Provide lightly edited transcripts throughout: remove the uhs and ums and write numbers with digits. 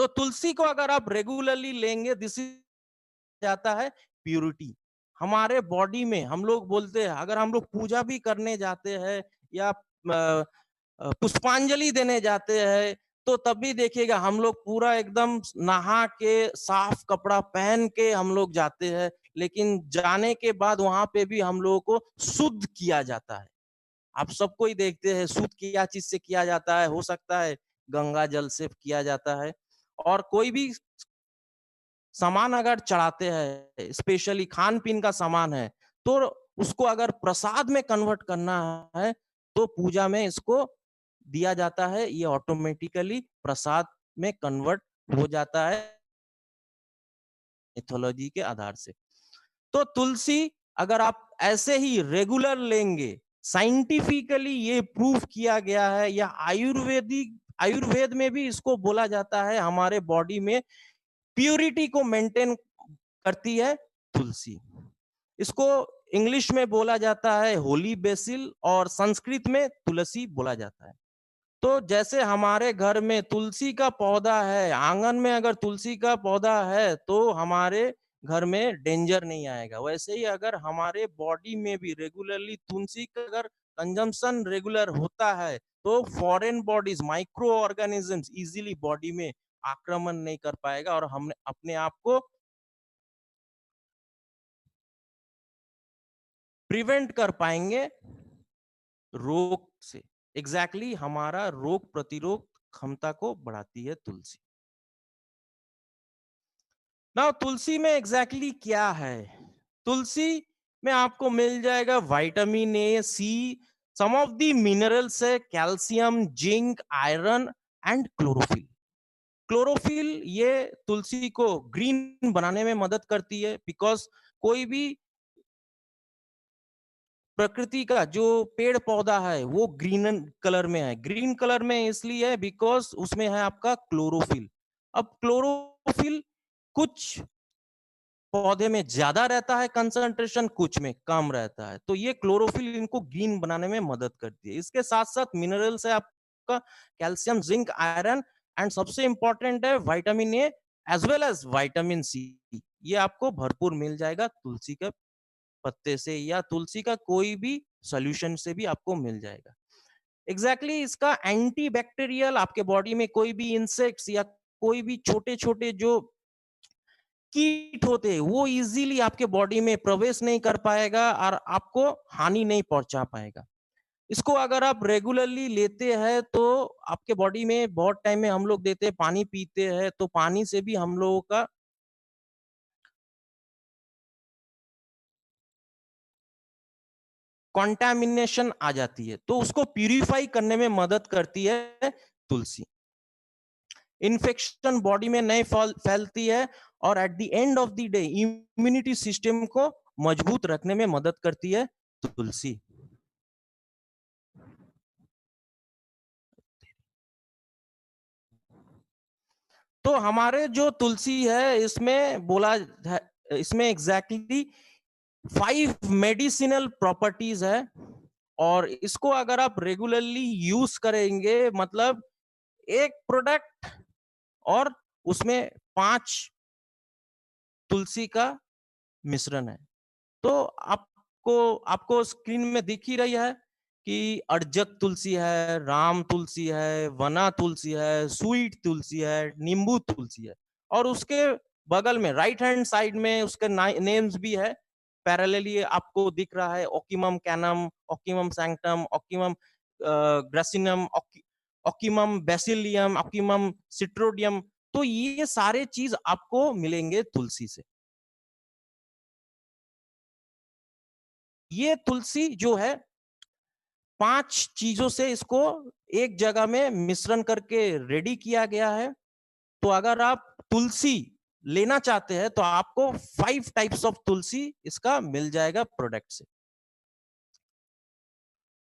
तो तुलसी को अगर आप रेगुलरली लेंगे, दिस जाता है प्यूरिटी। हमारे बॉडी में हम लोग बोलते हैं, अगर हम लोग पूजा भी करने जाते हैं या पुष्पांजलि देने जाते हैं, तो तब भी देखिएगा हम लोग पूरा एकदम नहा के साफ कपड़ा पहन के हम लोग जाते हैं, लेकिन जाने के बाद वहां पे भी हम लोगों को शुद्ध किया जाता है। आप सबको ही देखते हैं, शुद्ध क्या चीज से किया जाता है, हो सकता है गंगा जल से किया जाता है। और कोई भी सामान अगर चढ़ाते हैं, स्पेशली खान पीन का सामान है, तो उसको अगर प्रसाद में कन्वर्ट करना है, तो पूजा में इसको दिया जाता है, ये ऑटोमेटिकली प्रसाद में कन्वर्ट हो जाता है मिथोलॉजी के आधार से। तो तुलसी अगर आप ऐसे ही रेगुलर लेंगे, साइंटिफिकली ये प्रूफ किया गया है, या आयुर्वेद में भी इसको बोला जाता है, हमारे बॉडी में प्यूरिटी को मेंटेन करती है तुलसी। इसको इंग्लिश में बोला जाता है होली बेसिल, और संस्कृत में तुलसी बोला जाता है। तो जैसे हमारे घर में तुलसी का पौधा है, आंगन में अगर तुलसी का पौधा है, तो हमारे घर में डेंजर नहीं आएगा। वैसे ही अगर हमारे बॉडी में भी रेगुलरली तुलसी का अगर कंजम्पशन रेगुलर होता है, तो foreign bodies, micro organisms easily body में आक्रमण नहीं कर पाएगा, और हम अपने आप को प्रिवेंट कर पाएंगे रोग से। एग्जैक्टली हमारा रोग प्रतिरोध क्षमता को बढ़ाती है तुलसी। ना तुलसी में एग्जैक्टली क्या है? तुलसी में आपको मिल जाएगा vitamin A, C, some of the minerals है, calcium, zinc, iron and chlorophyll. Chlorophyll ये तुलसी को ग्रीन बनाने में मदद करती है, बिकॉज कोई भी प्रकृति का जो पेड़ पौधा है वो ग्रीन कलर में है। ग्रीन कलर में इसलिए है बिकॉज उसमें है आपका क्लोरोफिल। अब क्लोरोफिल कुछ पौधे में ज्यादा रहता है कंसंट्रेशन, कुछ में कम रहता है, तो ये क्लोरोफिल इनको ग्रीन बनाने में मदद करती है। इसके साथ साथ मिनरल्स है आपका कैल्शियम, जिंक, आयरन, एंड सबसे इंपॉर्टेंट है vitamin A as well as vitamin C. ये आपको भरपूर मिल जाएगा तुलसी के पत्ते से, या तुलसी का कोई भी सोल्यूशन से भी आपको मिल जाएगा। एग्जैक्टली इसका एंटी बैक्टीरियल, आपके बॉडी में कोई भी इंसेक्ट्स या कोई भी छोटे छोटे जो कीट होते हैं वो इजीली आपके बॉडी में प्रवेश नहीं कर पाएगा और आपको हानि नहीं पहुंचा पाएगा। इसको अगर आप रेगुलरली लेते हैं, तो आपके बॉडी में बहुत टाइम में हम लोग देते हैं, पानी पीते हैं, तो पानी से भी हम लोगों का कॉन्टैमिनेशन आ जाती है, तो उसको प्यूरिफाई करने में मदद करती है तुलसी। इन्फेक्शन बॉडी में नहीं फैलती है, और at the end of the day immunity system को मजबूत रखने में मदद करती है तुलसी। तो हमारे जो तुलसी है इसमें बोला है, इसमें एग्जैक्टली 5 मेडिसिनल प्रॉपर्टीज है, और इसको अगर आप रेगुलरली यूज करेंगे, मतलब एक प्रोडक्ट और उसमें 5 तुलसी का मिश्रण है। तो आपको आपको स्क्रीन में दिख ही रही है कि अर्जक तुलसी है, राम तुलसी है, वना तुलसी है, स्वीट तुलसी है, नींबू तुलसी है, और उसके बगल में राइट हैंड साइड में उसके नेम्स भी है। पैरेलली आपको दिख रहा है ओकिमम कैनम, ओकिमम सैंक्टम, ओकिमम ग्रेसिनम, ओकिमम बेसिलियम, ओकिमम सिट्रोडियम। तो ये सारे चीज आपको मिलेंगे तुलसी से। ये तुलसी जो है 5 चीजों से इसको एक जगह में मिश्रण करके रेडी किया गया है। तो अगर आप तुलसी लेना चाहते हैं, तो आपको 5 टाइप्स ऑफ तुलसी इसका मिल जाएगा प्रोडक्ट से।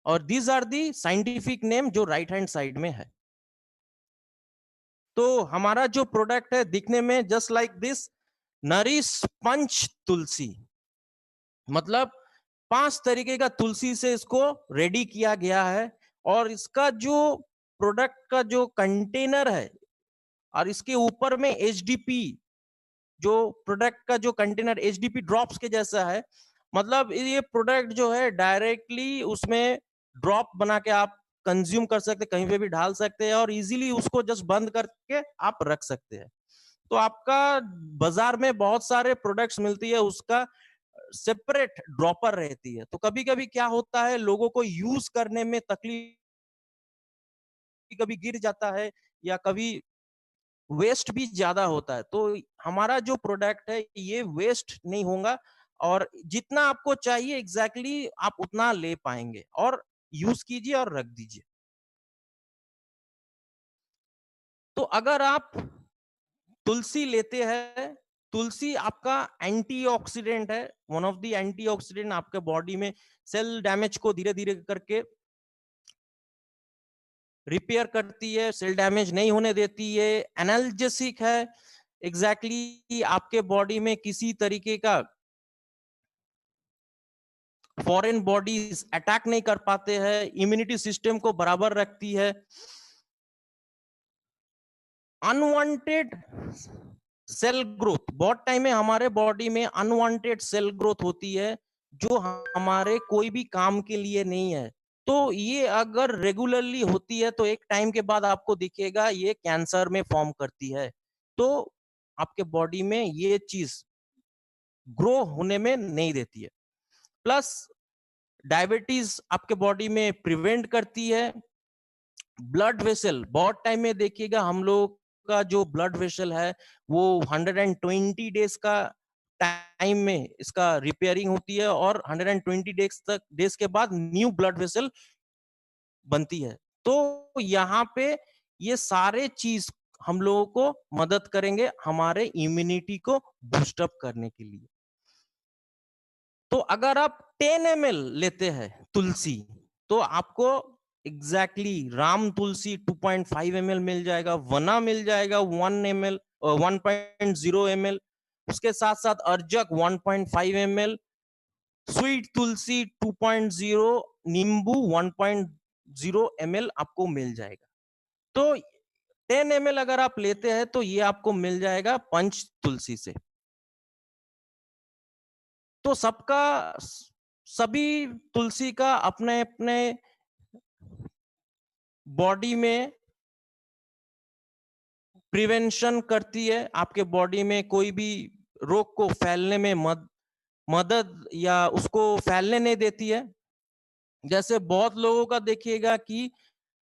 और these are the scientific name जो राइट हैंड साइड में है। तो हमारा जो प्रोडक्ट है दिखने में just like this, nourish punch Tulsi, मतलब 5 तरीके का तुलसी से इसको रेडी किया गया है। और इसका जो प्रोडक्ट का जो कंटेनर है, और इसके ऊपर में एचडीपी, जो प्रोडक्ट का जो कंटेनर एचडीपी ड्रॉप्स के जैसा है, मतलब ये प्रोडक्ट जो है डायरेक्टली उसमें ड्रॉप बना के आप कंज्यूम कर सकते, कहीं पे भी डाल सकते हैं और इजीली उसको जस्ट बंद करके आप रख सकते हैं। तो आपका बाजार में बहुत सारे प्रोडक्ट्स मिलती है, उसका सेपरेट ड्रॉपर रहती है। तो कभी कभी क्या होता है, लोगों को यूज करने में तकलीफ, कभी गिर जाता है या कभी वेस्ट भी ज्यादा होता है। तो हमारा जो प्रोडक्ट है ये वेस्ट नहीं होगा और जितना आपको चाहिए एग्जैक्टली आप उतना ले पाएंगे, और यूज कीजिए और रख दीजिए। तो अगर आप तुलसी लेते हैं, तुलसी आपका एंटीऑक्सीडेंट है, वन ऑफ द एंटीऑक्सीडेंट, आपके बॉडी में सेल डैमेज को धीरे धीरे करके रिपेयर करती है, सेल डैमेज नहीं होने देती है। एनाल्जेसिक है, एग्जैक्टली आपके बॉडी में किसी तरीके का फॉरेन बॉडीज अटैक नहीं कर पाते हैं, इम्यूनिटी सिस्टम को बराबर रखती है। अनवांटेड सेल ग्रोथ, बहुत टाइम में हमारे बॉडी में अनवांटेड सेल ग्रोथ होती है जो हमारे कोई भी काम के लिए नहीं है। तो ये अगर रेगुलरली होती है तो एक टाइम के बाद आपको दिखेगा ये कैंसर में फॉर्म करती है। तो आपके बॉडी में ये चीज ग्रो होने में नहीं देती है। प्लस डायबिटीज आपके बॉडी में प्रिवेंट करती है। ब्लड वेसल, बहुत टाइम में देखिएगा हम लोग का जो ब्लड वेसल है वो 120 डेज का टाइम में इसका रिपेयरिंग होती है और 120 डेज के बाद न्यू ब्लड वेसल बनती है। तो यहाँ पे ये सारे चीज हम लोगों को मदद करेंगे हमारे इम्यूनिटी को बूस्टअप करने के लिए। तो अगर आप 10 ml लेते हैं तुलसी, तो आपको एग्जैक्टली राम तुलसी 2.5 ml मिल जाएगा, वना मिल जाएगा 1 ml 1.0 ml, उसके साथ साथ अर्जक 1.5 ml, स्वीट तुलसी 2.0, नींबू 1.0 ml आपको मिल जाएगा। तो 10 ml अगर आप लेते हैं तो ये आपको मिल जाएगा पंच तुलसी से। तो सबका, सभी तुलसी का अपने अपने बॉडी में प्रिवेंशन करती है, आपके बॉडी में कोई भी रोग को फैलने में मदद या उसको फैलने नहीं देती है। जैसे बहुत लोगों का देखिएगा कि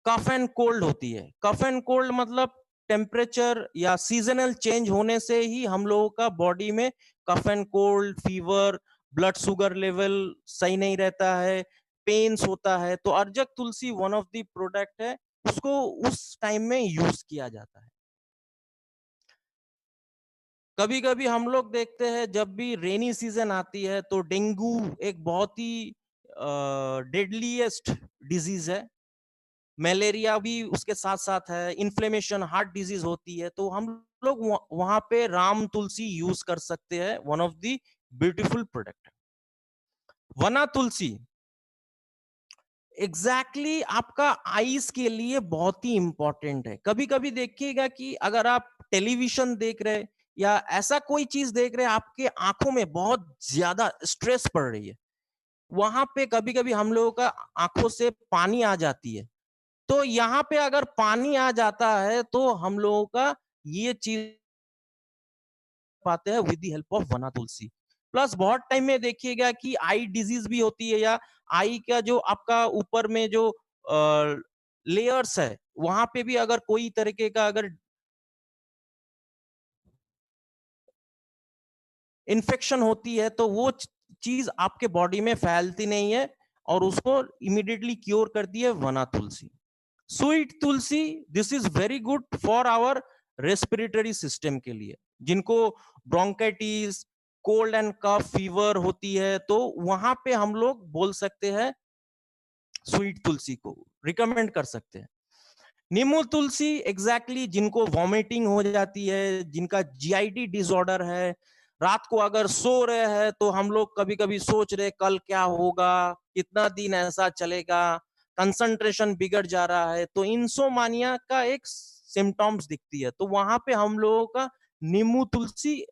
कफ एंड कोल्ड होती है। कफ एंड कोल्ड मतलब टेम्परेचर या सीजनल चेंज होने से ही हम लोगों का बॉडी में cough and cold, fever, blood sugar level सही नहीं रहता है, पेन्स होता है। तो अर्जक Tulsi one of the product है, उसको उस टाइम में यूज किया जाता है। कभी कभी हम लोग देखते हैं जब भी रेनी सीजन आती है तो डेंगू एक बहुत ही डेडलीस्ट डिजीज है, मलेरिया भी उसके साथ साथ है, इन्फ्लेमेशन, हार्ट डिजीज होती है। तो हम लोग वहां पे राम तुलसी यूज कर सकते हैं, one of the beautiful product. वना तुलसी एग्जैक्टली आपका आईज के लिए बहुत ही इंपॉर्टेंट है। कभी कभी देखिएगा कि अगर आप टेलीविजन देख रहे या ऐसा कोई चीज देख रहे, आपके आंखों में बहुत ज्यादा स्ट्रेस पड़ रही है, वहां पे कभी कभी हम लोगों का आंखों से पानी आ जाती है। तो यहाँ पे अगर पानी आ जाता है तो हम लोगों का ये चीज पाते हैं विद द हेल्प ऑफ वना तुलसी। प्लस बहुत टाइम में देखिएगा कि आई डिजीज भी होती है, या आई का जो आपका ऊपर में जो लेयर्स है वहां पे भी अगर कोई तरीके का अगर इन्फेक्शन होती है तो वो चीज आपके बॉडी में फैलती नहीं है और उसको इमीडिएटली क्योर करती है Vana tulsi. Sweet tulsi, this is very good for our respiratory system के लिए, जिनको bronchitis, cold and cough, fever होती है, तो वहां पे हम लोग बोल सकते हैं स्वीट तुलसी को रिकमेंड कर सकते हैं। नींबू तुलसी एग्जैक्टली जिनको वॉमिटिंग हो जाती है, जिनका जीआईटी डिसऑर्डर है, रात को अगर सो रहे हैं तो हम लोग कभी कभी सोच रहे कल क्या होगा, कितना दिन ऐसा चलेगा, कंसंट्रेशन बिगड़ जा रहा है, तो इंसोमानिया का एक सिम्टम्स दिखती है, तो वहां पे हम लोगों का नींबू तुलसी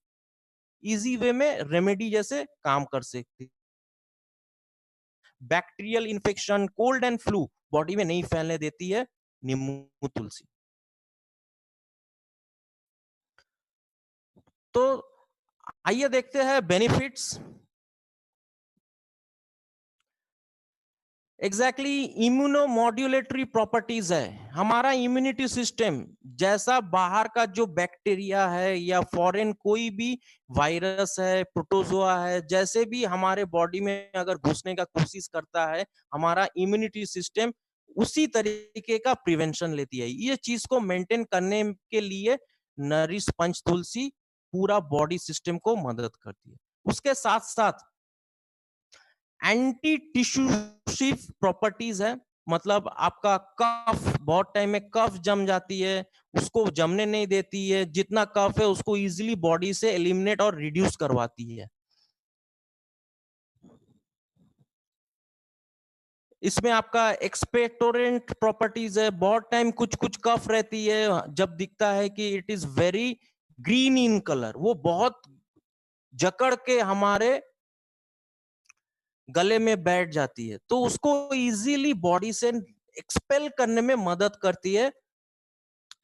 इजी वे में रेमेडी जैसे काम कर सकती है। Bacterial infection, cold and flu body में नहीं फैलने देती है नींबू तुलसी। तो आइए देखते हैं बेनिफिट्स। एग्जैक्टली इम्यूनोमॉड्यूलेटरी प्रॉपर्टीज है। हमारा इम्यूनिटी सिस्टम जैसा बाहर का जो बैक्टीरिया है या फॉरेन कोई भी वायरस है, प्रोटोजोआ है, जैसे भी हमारे बॉडी में अगर घुसने का कोशिश करता है, हमारा इम्यूनिटी सिस्टम उसी तरीके का प्रिवेंशन लेती है। ये चीज को मेंटेन करने के लिए नरिश पंच तुलसी पूरा बॉडी सिस्टम को मदद करती है। उसके साथ साथ एंटी टिश्यूसिव प्रॉपर्टीज है, मतलब आपका कफ बहुत टाइम में कफ जम जाती है, उसको जमने नहीं देती है, जितना कफ है उसको इजीली बॉडी से एलिमिनेट और रिड्यूस करवाती है। इसमें आपका एक्सपेक्टोरेंट प्रॉपर्टीज है, बहुत टाइम कुछ कुछ कफ रहती है, जब दिखता है कि it is very green in colour, वो बहुत जकड़ के हमारे गले में बैठ जाती है, तो उसको इजीली बॉडी से एक्सपेल करने में मदद करती है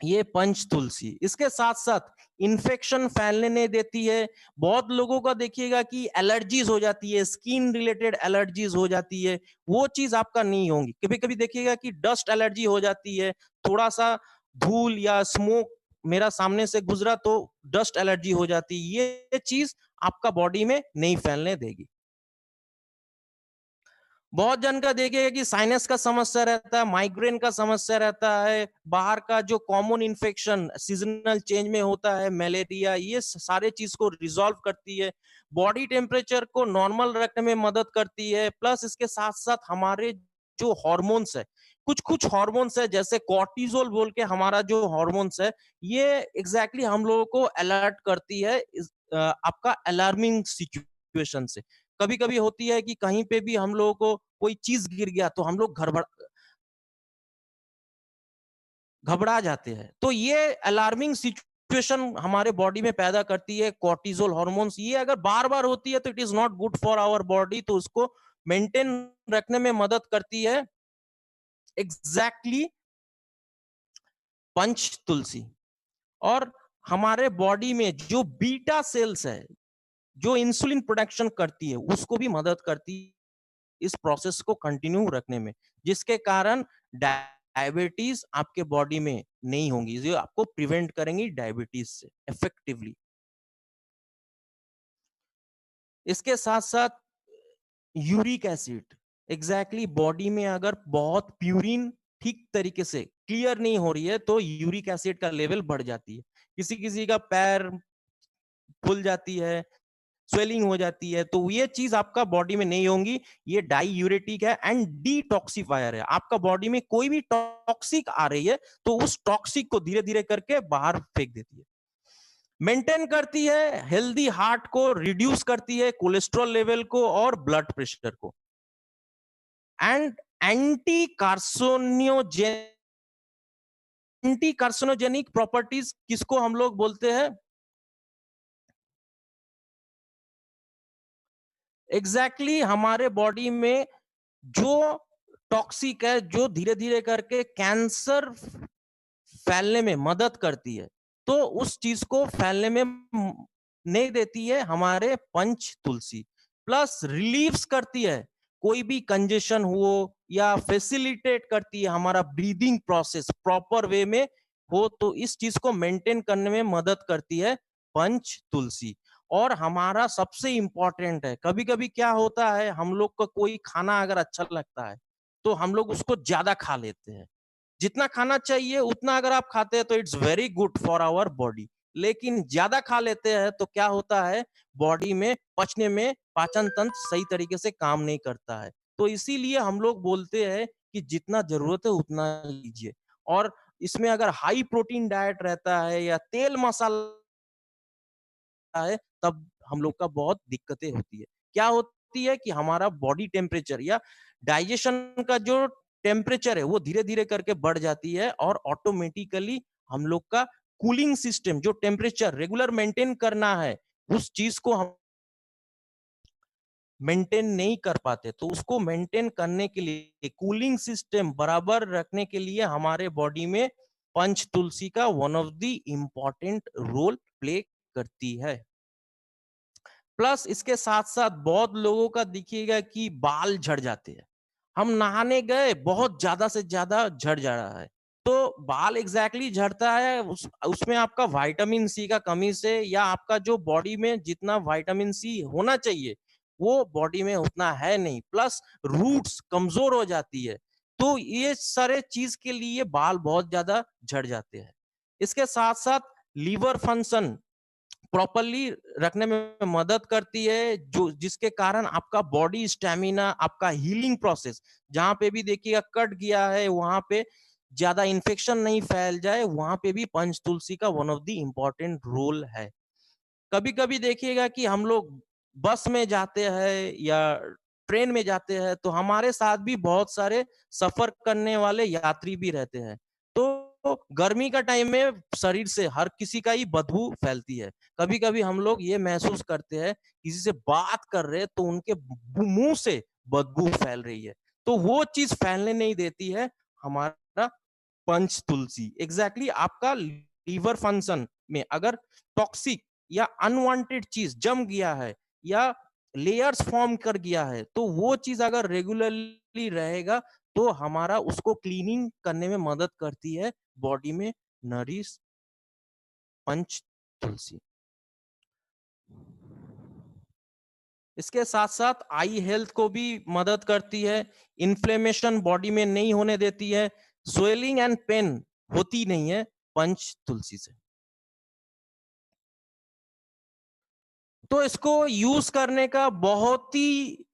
ये पंच तुलसी। इसके साथ साथ इन्फेक्शन फैलने नहीं देती है। बहुत लोगों का देखिएगा कि एलर्जीज हो जाती है, स्किन रिलेटेड एलर्जीज हो जाती है, वो चीज आपका नहीं होगी। कभी कभी देखिएगा कि डस्ट एलर्जी हो जाती है, थोड़ा सा धूल या स्मोक मेरा सामने से गुजरा तो डस्ट एलर्जी हो जाती है, ये चीज आपका बॉडी में नहीं फैलने देगी। बहुत जन का देखिएगा कि साइनस का समस्या रहता है, माइग्रेन का समस्या रहता है, बाहर का जो कॉमन इन्फेक्शन सीजनल चेंज में होता है, मलेरिया, ये सारे चीज को रिजॉल्व करती है, बॉडी टेम्परेचर को नॉर्मल रखने में मदद करती है। प्लस इसके साथ साथ हमारे जो हॉर्मोन्स है, कुछ कुछ हॉर्मोन्स है जैसे कॉर्टिजोल बोल के हमारा जो हॉर्मोन्स है, ये एग्जैक्टली हम लोगों को अलर्ट करती है आपका अलार्मिंग सिचुएशन से। कभी कभी होती है कि कहीं पे भी हम लोगों को कोई चीज गिर गया तो हम लोग घबरा जाते हैं, तो ये अलार्मिंग सिचुएशन हमारे बॉडी में पैदा करती है कॉर्टिजोल हॉर्मोन्स। ये अगर बार बार होती है तो it is not good for our body, तो उसको मेंटेन रखने में मदद करती है एग्जैक्टली पंच तुलसी। और हमारे बॉडी में जो बीटा सेल्स है, जो इंसुलिन प्रोडक्शन करती है, उसको भी मदद करती है इस प्रोसेस को कंटिन्यू रखने में, जिसके कारण डायबिटीज आपके बॉडी में नहीं होंगी, जो आपको प्रिवेंट करेंगी डायबिटीज से इफेक्टिवली। इसके साथ साथ यूरिक एसिड, एग्जैक्टली बॉडी में अगर बहुत प्यूरिन ठीक तरीके से क्लियर नहीं हो रही है तो यूरिक एसिड का लेवल बढ़ जाती है। किसी किसी का पैर फूल जाती है, स्वेलिंग हो जाती है, तो ये चीज आपका बॉडी में नहीं होंगी। ये डाईयूरेटिक है एंड डिटॉक्सिफायर है। आपका बॉडी में कोई भी टॉक्सिक आ रही है तो उस टॉक्सिक को धीरे धीरे करके बाहर फेंक देती है। मेंटेन करती है हेल्दी हार्ट को, रिड्यूस करती है कोलेस्ट्रॉल लेवल को और ब्लड प्रेशर को। And anti carcinogen anti carcinogenic properties किसको हम लोग बोलते हैं? एग्जैक्टली हमारे बॉडी में जो टॉक्सिक है, जो धीरे धीरे करके कैंसर फैलने में मदद करती है, तो उस चीज को फैलने में नहीं देती है हमारे पंच तुलसी। प्लस रिलीव्स करती है कोई भी कंजेशन हो, या फैसिलिटेट करती है हमारा ब्रीदिंग प्रोसेस प्रॉपर वे में हो, तो इस चीज को मेंटेन करने में मदद करती है पंच तुलसी। और हमारा सबसे इंपॉर्टेंट है, कभी कभी क्या होता है, हम लोग को कोई खाना अगर अच्छा लगता है तो हम लोग उसको ज्यादा खा लेते हैं। जितना खाना चाहिए उतना अगर आप खाते हैं तो it's very good for our body, लेकिन ज्यादा खा लेते हैं तो क्या होता है, बॉडी में पचने में पाचन तंत्र सही तरीके से काम नहीं करता है। तो इसीलिए हम लोग बोलते हैं कि जितना जरूरत है उतना लीजिए। और इसमें अगर हाई प्रोटीन डाइट रहता है या तेल मसाला है, तब हम लोग का बहुत दिक्कतें होती है। क्या होती है कि हमारा बॉडी टेम्परेचर या डाइजेशन का जो टेम्परेचर है वो धीरे धीरे करके बढ़ जाती है और ऑटोमेटिकली हम लोग का कूलिंग सिस्टम, जो टेम्परेचर रेगुलर मेंटेन करना है, उस चीज को हम मेंटेन नहीं कर पाते। तो उसको मेंटेन करने के लिए, कूलिंग सिस्टम बराबर रखने के लिए हमारे बॉडी में पंच तुलसी का one of the important role play करती है। प्लस इसके साथ साथ बहुत लोगों का दिखिएगा कि बाल झड़ जाते हैं। हम नहाने गए, बहुत ज्यादा से ज्यादा झड़ जा रहा है। तो बाल एग्जैक्टली झड़ता है उसमें आपका विटामिन सी का कमी से, या आपका जो बॉडी में जितना विटामिन सी होना चाहिए वो बॉडी में उतना है नहीं, प्लस रूट्स कमजोर हो जाती है। तो ये सारे चीज के लिए बाल बहुत ज्यादा झड़ जाते हैं। इसके साथ साथ लीवर फंक्शन प्रॉपरली रखने में मदद करती है, जो जिसके कारण आपका बॉडी स्टेमिना, आपका हीलिंग प्रोसेस, जहां पे भी देखिएगा कट गया है वहां पे ज्यादा इन्फेक्शन नहीं फैल जाए, वहां पे भी पंच तुलसी का one of the important role है। कभी कभी देखिएगा कि हम लोग बस में जाते हैं या ट्रेन में जाते हैं, तो हमारे साथ भी बहुत सारे सफर करने वाले यात्री भी रहते हैं। तो गर्मी का टाइम में शरीर से हर किसी का ही बदबू फैलती है। कभी कभी हम लोग ये महसूस करते हैं किसी से बात कर रहे हैं तो उनके मुंह से बदबू फैल रही है, तो वो चीज फैलने नहीं देती है हमारा पंच तुलसी। एग्जैक्टली आपका लीवर फंक्शन में अगर टॉक्सिक या अनवांटेड चीज जम गया है या लेयर्स फॉर्म कर गया है, तो वो चीज अगर रेगुलरली रहेगा तो हमारा उसको क्लीनिंग करने में मदद करती है बॉडी में नरिश पंच तुलसी। इसके साथ साथ आई हेल्थ को भी मदद करती है, इन्फ्लेमेशन बॉडी में नहीं होने देती है, स्वेलिंग एंड पेन होती नहीं है पंच तुलसी से। तो इसको यूज करने का बहुत ही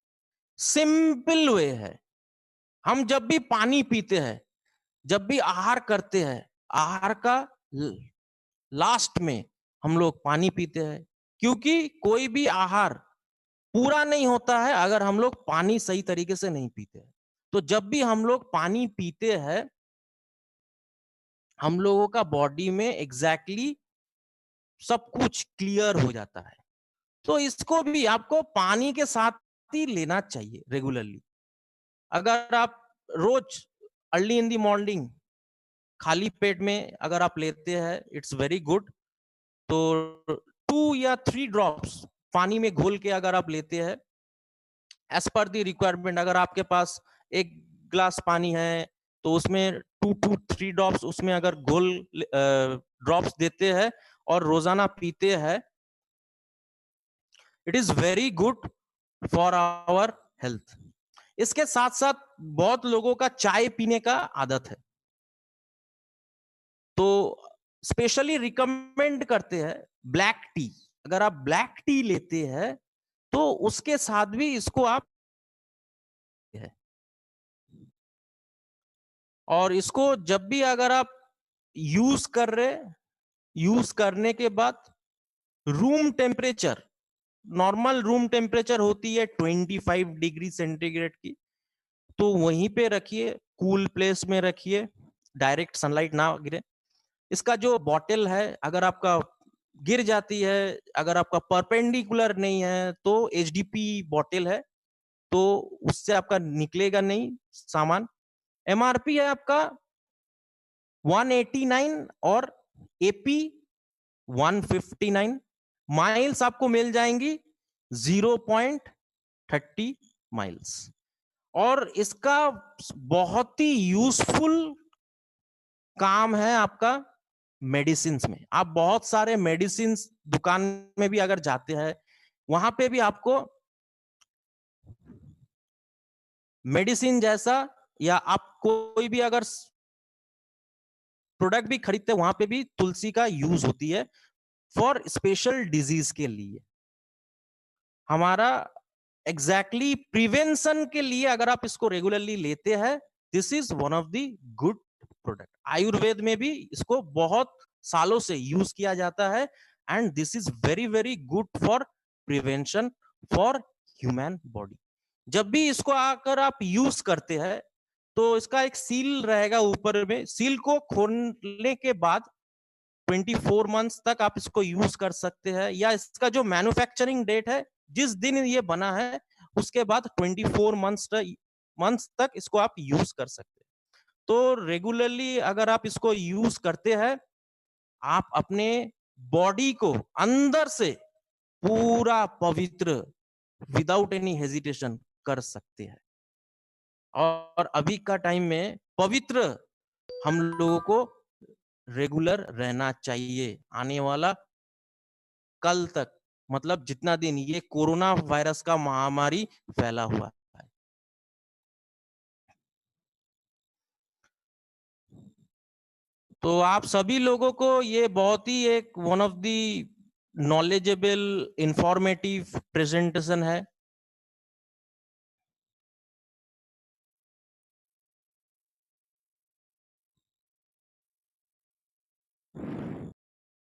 सिंपल वे है। हम जब भी पानी पीते हैं, जब भी आहार करते हैं, आहार का लास्ट में हम लोग पानी पीते हैं, क्योंकि कोई भी आहार पूरा नहीं होता है अगर हम लोग पानी सही तरीके से नहीं पीते हैं। तो जब भी हम लोग पानी पीते हैं, हम लोगों का बॉडी में एग्जैक्टली सब कुछ क्लियर हो जाता है। तो इसको भी आपको पानी के साथ ही लेना चाहिए रेगुलरली। अगर आप रोज अर्ली इन दी मॉर्निंग खाली पेट में अगर आप लेते हैं, इट्स वेरी गुड। तो 2 या 3 ड्रॉप्स पानी में घोल के अगर आप लेते हैं एज पर दी रिक्वायरमेंट, अगर आपके पास 1 ग्लास पानी है तो उसमें 2 to 3 ड्रॉप्स उसमें अगर घोल ड्रॉप्स देते हैं और रोजाना पीते हैं, it is very good for our health. इसके साथ साथ बहुत लोगों का चाय पीने का आदत है, तो स्पेशली रिकमेंड करते हैं ब्लैक टी। अगर आप ब्लैक टी लेते हैं तो उसके साथ भी इसको आप है। और इसको जब भी अगर आप यूज कर रहे, यूज करने के बाद room temperature, normal room temperature होती है 25 डिग्री सेंटीग्रेड की, तो वहीं पे रखिए, कूल प्लेस में रखिए, डायरेक्ट सनलाइट ना गिरे। इसका जो बॉटल है, अगर आपका गिर जाती है, अगर आपका परपेंडिकुलर नहीं है तो एचडीपी बॉटल है, तो उससे आपका निकलेगा नहीं सामान। एमआरपी है आपका 189 और एपी 159। माइल्स आपको मिल जाएंगी 0.30 माइल्स। और इसका बहुत ही यूजफुल काम है आपका मेडिसिन में। आप बहुत सारे मेडिसिन दुकान में भी अगर जाते हैं, वहां पे भी आपको मेडिसिन जैसा, या आप कोई भी अगर प्रोडक्ट भी खरीदते हैं वहां पे भी तुलसी का यूज होती है फॉर स्पेशल डिजीज के लिए। हमारा एग्जैक्टली प्रिवेंशन के लिए अगर आप इसको रेगुलरली लेते हैं, this is one of the good product. Ayurveda में भी इसको बहुत सालों से यूज किया जाता है, and this is very very good for prevention for human body. जब भी इसको आकर आप यूज करते हैं तो इसका एक सील रहेगा ऊपर में, सील को खोलने के बाद 24 मंथ्स तक आप इसको यूज कर सकते हैं, या इसका जो मैन्युफैक्चरिंग डेट है जिस दिन ये बना है उसके बाद 24 मंथ्स तक इसको आप यूज कर सकते हैं। तो रेगुलरली अगर आप इसको यूज करते हैं, आप अपने बॉडी को अंदर से पूरा पवित्र विदाउट एनी हेजिटेशन कर सकते हैं। और अभी का टाइम में पवित्र हम लोगों को रेगुलर रहना चाहिए, आने वाला कल तक, मतलब जितना दिन ये कोरोना वायरस का महामारी फैला हुआ है। तो आप सभी लोगों को ये बहुत ही एक one of the knowledgeable informative presentation है।